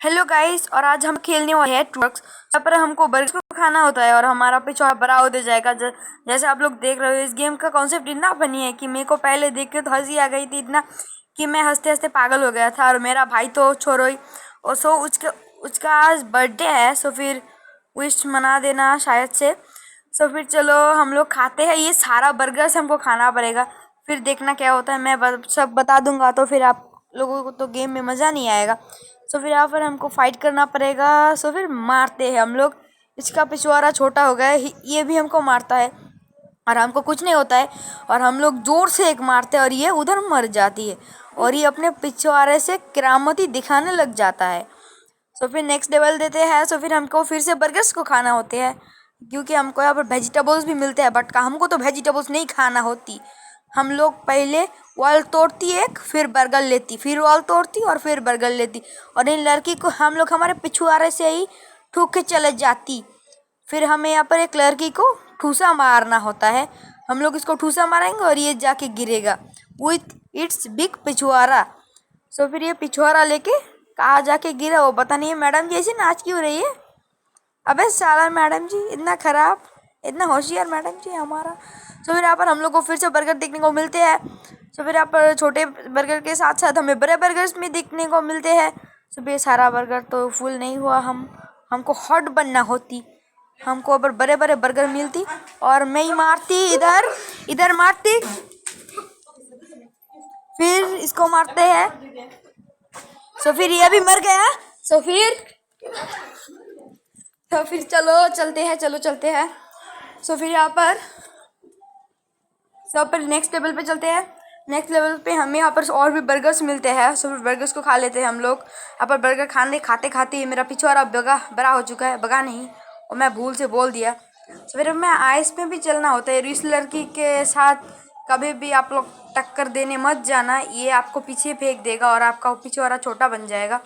Hello guys, और आज हम खेलने वाले हैं ट्रूक्स। यहाँ पर हमको बर्गर को खाना होता है और हमारा पिछवाड़ा बड़ा होते जाएगा। जैसे आप लोग देख रहे हो, इस गेम का कॉन्सेप्ट इतना फनी है कि मेरे को पहले देख के तो हंसी आ गई थी इतना कि मैं हंसते हंसते पागल हो गया था। और मेरा भाई तो छोड़ो ही, और उसका आज बर्थडे है, सो फिर विश मना देना शायद से। सो फिर चलो हम लोग खाते हैं। ये सारा बर्गर हमको खाना पड़ेगा, फिर देखना क्या होता है। मैं सब बता दूंगा तो फिर आप लोगों को तो गेम में मज़ा नहीं आएगा। सो फिर यहाँ पर हमको फाइट करना पड़ेगा। सो फिर मारते हैं हम लोग। इसका पिछवाड़ा छोटा हो गया है, ये भी हमको मारता है और हमको कुछ नहीं होता है। और हम लोग जोर से एक मारते हैं और ये उधर मर जाती है और ये अपने पिछवाड़े से करामती दिखाने लग जाता है। सो फिर नेक्स्ट लेवल देते हैं। सो फिर हमको फिर से बर्गर्स को खाना होते हैं, क्योंकि हमको यहाँ पर वेजिटेबल्स भी मिलते हैं, बट हमको तो वेजिटेबल्स नहीं खाना होती। हम लोग पहले वॉल तोड़ती एक, फिर बर्गर लेती, फिर वॉल तोड़ती और फिर बर्गर लेती। और इन लड़की को हम लोग हमारे पिछुआरे से ही ठूक के चले जाती। फिर हमें यहाँ पर एक लड़की को ठूसा मारना होता है। हम लोग इसको ठूसा मारेंगे और ये जाके गिरेगा विथ इट्स बिग पिछुआरा। सो फिर ये पिछुआरा लेके कहाँ जाके गिरा वो पता नहीं है। मैडम जी ऐसे नाच क्यों रही है? अबे साला मैडम जी, इतना खराब, इतना होशियार मैडम जी हमारा। सो फिर यहाँ पर हम लोग को फिर से बर्गर देखने को मिलते हैं। सो फिर यहाँ पर छोटे बर्गर के साथ साथ हमें बड़े बर्गर्स भी देखने को मिलते हैं। सो फिर सारा बर्गर तो फुल नहीं हुआ, हमको हॉट बनना होती, हमको अगर बड़े बड़े बर्गर मिलती और मैं ही मारती, इधर इधर मारती, फिर इसको मारते हैं। सो फिर ये भी मर गया। सो फिर चलो चलते हैं, चलो चलते हैं। सो फिर यहाँ पर सब पर नेक्स्ट लेवल पे चलते हैं। नेक्स्ट लेवल पे हमें यहाँ पर और भी बर्गर्स मिलते हैं। सो फिर बर्गर्स को खा लेते हैं हम लोग। यहाँ पर बर्गर खाने खाते खाते मेरा पिछवाड़ा बड़ा हो चुका है, बगा नहीं, और मैं भूल से बोल दिया। सो फिर हमें आइस में भी चलना होता है। इस लड़की के साथ कभी भी आप लोग टक्कर देने मत जाना, ये आपको पीछे फेंक देगा और आपका पिछवाड़ा छोटा बन जाएगा।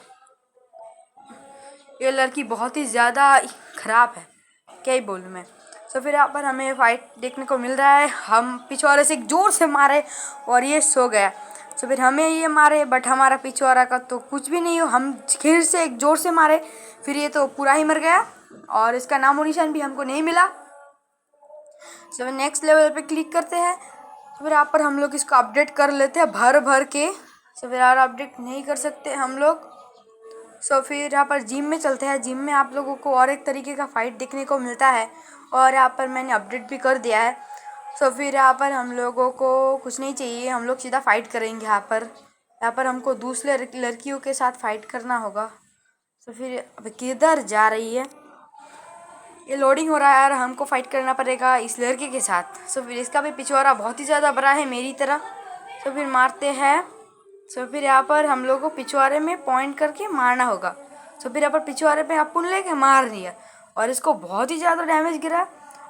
ये लड़की बहुत ही ज़्यादा ख़राब है, क्या ही बोलूँ मैं। सो फिर यहाँ पर हमें फाइट देखने को मिल रहा है। हम पिछवाड़े से एक जोर से मारे और ये सो गया। सो फिर हमें ये मारे, बट हमारा पिछवाड़ा का तो कुछ भी नहीं हो। हम फिर से एक जोर से मारे, फिर ये तो पूरा ही मर गया और इसका नामो निशान भी हमको नहीं मिला। सो फिर नेक्स्ट लेवल पे क्लिक करते हैं। तो फिर यहाँ पर हम लोग इसको अपडेट कर लेते हैं भर भर के। सो फिर यार अपडेट नहीं कर सकते हम लोग। सो फिर यहाँ पर जिम में चलते हैं। जिम में आप लोगों को और एक तरीके का फ़ाइट देखने को मिलता है और यहाँ पर मैंने अपडेट भी कर दिया है। सो फिर यहाँ पर हम लोगों को कुछ नहीं चाहिए, हम लोग सीधा फ़ाइट करेंगे। यहाँ पर हमको दूसरे लड़कियों के साथ फ़ाइट करना होगा। सो फिर अब किधर जा रही है? ये लोडिंग हो रहा है यार, हमको फ़ाइट करना पड़ेगा इस लड़के के साथ। सो फिर इसका भी पिछवाड़ा बहुत ही ज़्यादा बड़ा है मेरी तरह। सो फिर मारते हैं। सो फिर यहाँ पर हम लोग को पिछवाड़े में पॉइंट करके मारना होगा। सो फिर यहाँ पर पिछवाड़े पे अपुन लेके मार दिया और इसको बहुत ही ज़्यादा डैमेज गिरा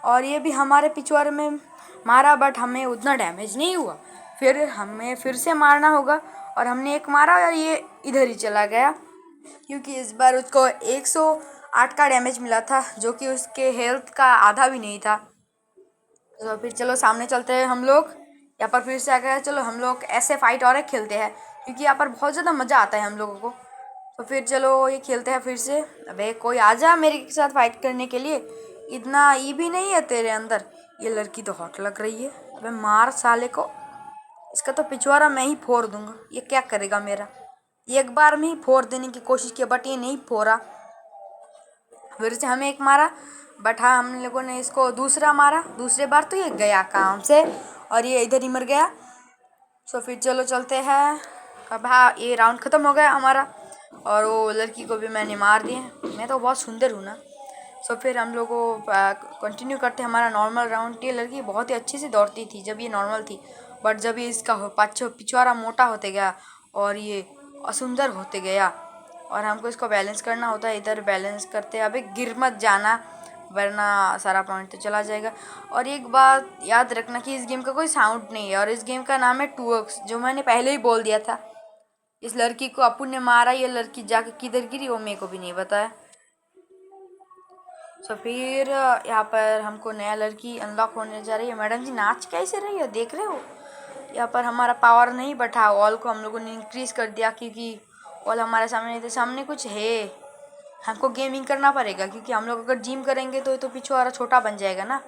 और ये भी हमारे पिछवाड़े में मारा, बट हमें उतना डैमेज नहीं हुआ। फिर हमें फिर से मारना होगा और हमने एक मारा और ये इधर ही चला गया, क्योंकि इस बार उसको 108 का डैमेज मिला था, जो कि उसके हेल्थ का आधा भी नहीं था। तो फिर चलो सामने चलते हैं हम लोग। यहाँ पर फिर से आ गया। चलो हम लोग ऐसे फाइट और एक खेलते हैं, क्योंकि यहाँ पर बहुत ज़्यादा मज़ा आता है हम लोगों को। तो फिर चलो ये खेलते हैं फिर से। अबे कोई आ जा मेरे साथ फाइट करने के लिए, इतना ई भी नहीं है तेरे अंदर। ये लड़की तो हॉट लग रही है। अबे मार साले को, इसका तो पिछवाड़ा मैं ही फोड़ दूंगा। ये क्या करेगा मेरा? ये एक बार में ही फोड़ देने की कोशिश की, बट ये नहीं फोड़ा। फिर से हमें एक मारा, बट हाँ हम लोगों ने इसको दूसरा मारा। दूसरे बार तो ये गया काम से और ये इधर ही मर गया। सो फिर चलो चलते हैं। अब हाँ, ये राउंड ख़त्म हो गया हमारा और वो लड़की को भी मैंने मार दिया। मैं तो बहुत सुंदर हूँ ना। सो फिर हम लोग को कंटिन्यू करते हैं हमारा नॉर्मल राउंड। ये लड़की बहुत ही अच्छे से दौड़ती थी जब ये नॉर्मल थी, बट जब ये इसका पिछवाड़ा मोटा होते गया और ये असुंदर होते गया और हमको इसको बैलेंस करना होता है। इधर बैलेंस करते हैं। अबे गिर मत जाना, वरना सारा पॉइंट तो चला जाएगा। और एक बात याद रखना कि इस गेम का कोई साउंड नहीं है और इस गेम का नाम है टूवर्क्स, जो मैंने पहले ही बोल दिया था। इस लड़की को अपुन ने मारा, ये लड़की जाके किधर गिरी वो मेरे को भी नहीं पता है। सो फिर यहाँ पर हमको नया लड़की अनलॉक होने जा रही है। मैडम जी नाच कैसे रही है देख रहे हो? यहाँ पर हमारा पावर नहीं बढ़ा, ऑल को हम लोगों ने इंक्रीज़ कर दिया, क्योंकि वॉल हमारे सामने नहीं थे, सामने कुछ है। हमको गेमिंग करना पड़ेगा क्योंकि हम लोग अगर जिम करेंगे तो पिछवाड़ा छोटा बन जाएगा ना।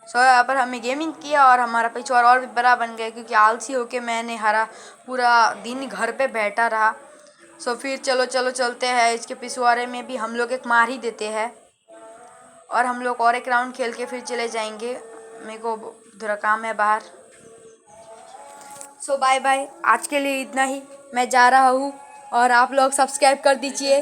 यहाँ पर हमें गेमिंग किया और हमारा पिछवाड़ा और भी बड़ा बन गया क्योंकि आलसी होके मैंने हरा पूरा दिन घर पे बैठा रहा। फिर चलो चलो चलते हैं, इसके पिछवाड़े में भी हम लोग एक मार ही देते हैं और हम लोग और एक राउंड खेल के फिर चले जाएंगे। मेरे को थोड़ा काम है बाहर। बाय बाय, आज के लिए इतना ही। मैं जा रहा हूँ और आप लोग सब्सक्राइब कर दीजिए।